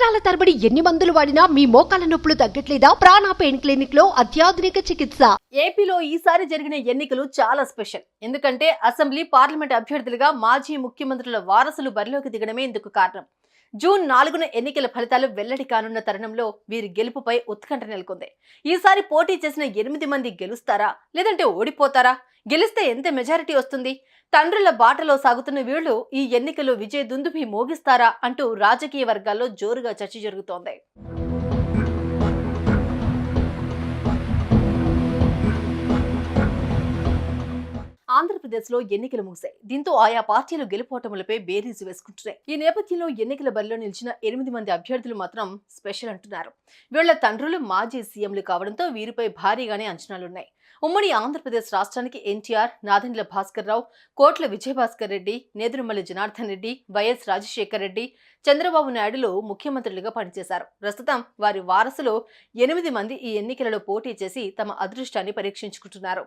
సంవత్సరాల తరబడి ఎన్ని మందులు వాడినా మీ మోకాల నొప్పులు తగ్గట్లేదా? ప్రాణ పెయిన్ క్లినిక్ లో అత్యాధునిక చికిత్స. ఏపీలో ఈసారి జరిగిన ఎన్నికలు చాలా స్పెషల్. ఎందుకంటే అసెంబ్లీ, పార్లమెంట్ అభ్యర్థులుగా మాజీ ముఖ్యమంత్రుల వారసులు బరిలోకి దిగడమే ఇందుకు కారణం. జూన్ 4న ఎన్నికల ఫలితాలు వెల్లడి కానున్న తరుణంలో వీరి గెలుపుపై ఉత్కంఠ నెలకొంది. ఈసారి పోటీ చేసిన 8 మంది గెలుస్తారా లేదంటే ఓడిపోతారా? గెలిస్తే ఎంత మెజారిటీ వస్తుంది? తండ్రుల బాటలో సాగుతున్న వీళ్లు ఈ ఎన్నికల్లో విజయ దుందుభి మోగిస్తారా అంటూ రాజకీయ వర్గాల్లో జోరుగా చర్చ జరుగుతోంది. ఆంధ్రప్రదేశ్లో ఎన్నికలు ముగిశాయి. దీంతో ఆయా పార్టీలు గెలుపోటములపై బేరీజు వేసుకుంటున్నాయి. ఈ నేపథ్యంలో ఎన్నికల బరిలో నిలిచిన 8 మంది అభ్యర్థులు మాత్రం స్పెషల్ అంటున్నారు. వీళ్ల తండ్రులు మాజీ సీఎంలు కావడంతో వీరిపై భారీగానే అంచనాలున్నాయి. ఉమ్మడి ఆంధ్రప్రదేశ్ రాష్ట్రానికి ఎన్టీఆర్, నాదెండ్ల భాస్కర్ రావు, కోట్ల విజయభాస్కర్ రెడ్డి, నేదురుమల్లి జనార్దన్ రెడ్డి, వైఎస్ రాజశేఖర్ రెడ్డి, చంద్రబాబు నాయుడులు ముఖ్యమంత్రులుగా పనిచేశారు. ప్రస్తుతం వారి వారసులు 8 మంది ఈ ఎన్నికలలో పోటీ చేసి తమ అదృష్టాన్ని పరీక్షించుకుంటున్నారు.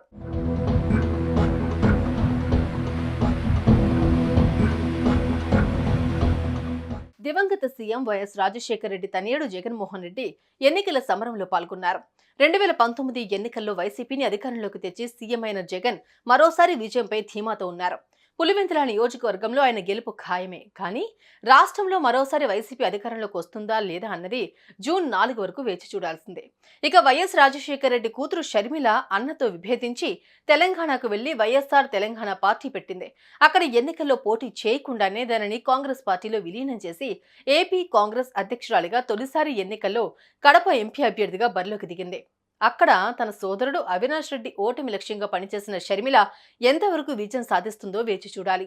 దివంగత సీఎం వైఎస్ రాజశేఖర్ రెడ్డి తనయుడు జగన్మోహన్ రెడ్డి ఎన్నికల సమరంలో పాల్గొన్నారు. 2019 ఎన్నికల్లో వైసీపీని అధికారంలోకి తెచ్చి సీఎం అయిన జగన్ మరోసారి విజయంపై ధీమాతో ఉన్నారు. పులివెందుల నియోజకవర్గంలో ఆయన గెలుపు ఖాయమే. కానీ రాష్ట్రంలో మరోసారి వైసీపీ అధికారంలోకి వస్తుందా లేదా అన్నది జూన్ 4 వరకు వేచి చూడాల్సిందే. ఇక వైఎస్ రాజశేఖర్ రెడ్డి కూతురు షర్మిల అన్నతో విభేదించి తెలంగాణకు వెళ్లి వైఎస్ఆర్ తెలంగాణ పార్టీ పెట్టింది. అక్కడ ఎన్నికల్లో పోటీ చేయకుండానే దానిని కాంగ్రెస్ పార్టీలో విలీనం చేసి ఏపీ కాంగ్రెస్ అధ్యక్షురాలిగా తొలిసారి ఎన్నికల్లో కడప ఎంపీ అభ్యర్థిగా బరిలోకి దిగింది. అక్కడ తన సోదరుడు అవినాష్ రెడ్డి ఓటమి లక్ష్యంగా పనిచేసిన షర్మిల ఎంతవరకు విజయం సాధిస్తుందో వేచి చూడాలి.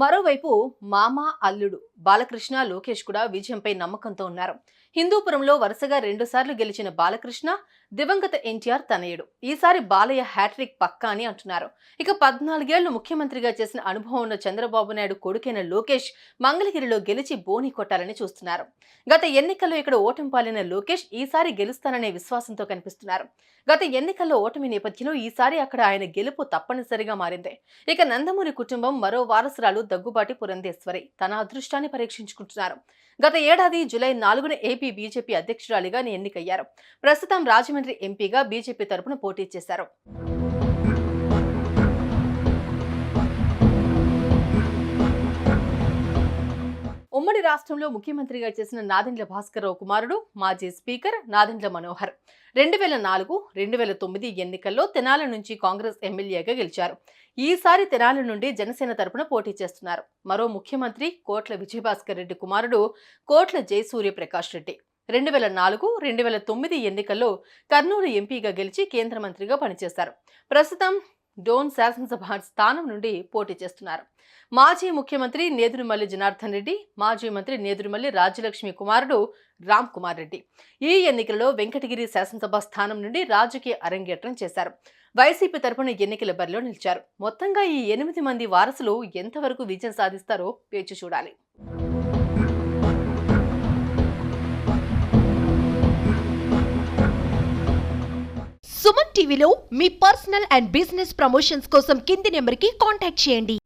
మరోవైపు మామ, అల్లుడు బాలకృష్ణ, లోకేష్ కూడా విజయంపై నమ్మకంతో ఉన్నారు. హిందూపురంలో వరుసగా 2 సార్లు గెలిచిన బాలకృష్ణ దివంగత ఎన్టీఆర్ తనయుడు. ఈసారి బాలయ్య హ్యాట్రిక్ పక్కా అని అంటున్నారు. ఇక 14 ఏళ్లు ముఖ్యమంత్రిగా చేసిన అనుభవం ఉన్న చంద్రబాబు నాయుడు కొడుకైన లోకేష్ మంగళగిరిలో గెలిచి బోని కొట్టాలని చూస్తున్నారు. గత ఎన్నికల్లో ఇక్కడ ఓటమి పాలైన లోకేష్ ఈసారి గెలుస్తాననే విశ్వాసంతో కనిపిస్తున్నారు. గత ఎన్నికల్లో ఓటమి నేపథ్యంలో ఈసారి అక్కడ ఆయన గెలుపు తప్పనిసరిగా మారింది. ఇక నందమూరి కుటుంబం మరో వారసురాలు దగ్గుబాటి పురంధేశ్వరి తన అదృష్టాన్ని పరీక్షించుకుంటున్నారు. గత ఏడాది జూలై 4న ఏపీ బీజేపీ అధ్యక్షురాలిగా ఎన్నికయ్యారు. ప్రస్తుతం రాజమండ్రి ఎంపీగా బీజేపీ తరపున పోటీ చేశారు. ఉమ్మడి రాష్ట్రంలో ముఖ్యమంత్రిగా చేసిన నాదెండ్ల భాస్కర్ రావు కుమారుడు మాజీ స్పీకర్ నాదెండ్ల మనోహర్ 2004, 2009 ఎన్నికల్లో తెనాలి నుంచి కాంగ్రెస్ ఎమ్మెల్యేగా గెలిచారు. ఈసారి తెనాలి నుండి జనసేన తరపున పోటీ చేస్తున్నారు. మరో ముఖ్యమంత్రి కోట్ల విజయభాస్కర్ రెడ్డి కుమారుడు కోట్ల జయసూర్యప్రకాష్ రెడ్డి 2004, 2009 ఎన్నికల్లో కర్నూలు ఎంపీగా గెలిచి కేంద్ర మంత్రిగా పనిచేశారు. ప్రస్తుతం డోన్ శాసనసభ స్థానం నుండి పోటీ చేస్తున్నారు. మాజీ ముఖ్యమంత్రి నేదురుమల్లి జనార్దన్ రెడ్డి, మాజీ మంత్రి నేదురుమల్లి రాజ్యలక్ష్మి కుమారుడు రామ్ కుమార్ రెడ్డి ఈ ఎన్నికలలో వెంకటగిరి శాసనసభ స్థానం నుండి రాజకీయ అరంగేట్రం చేశారు. వైసీపీ తరపున ఎన్నికల బరిలో నిలిచారు. మొత్తంగా ఈ 8 మంది వారసులు ఎంతవరకు విజయం సాధిస్తారో వేచి చూడాలి. సుమన్ టీవీలో మీ పర్సనల్ అండ్ బిజినెస్ ప్రమోషన్స్ కోసం కింది నెంబర్కి కాంటాక్ట్ చేయండి.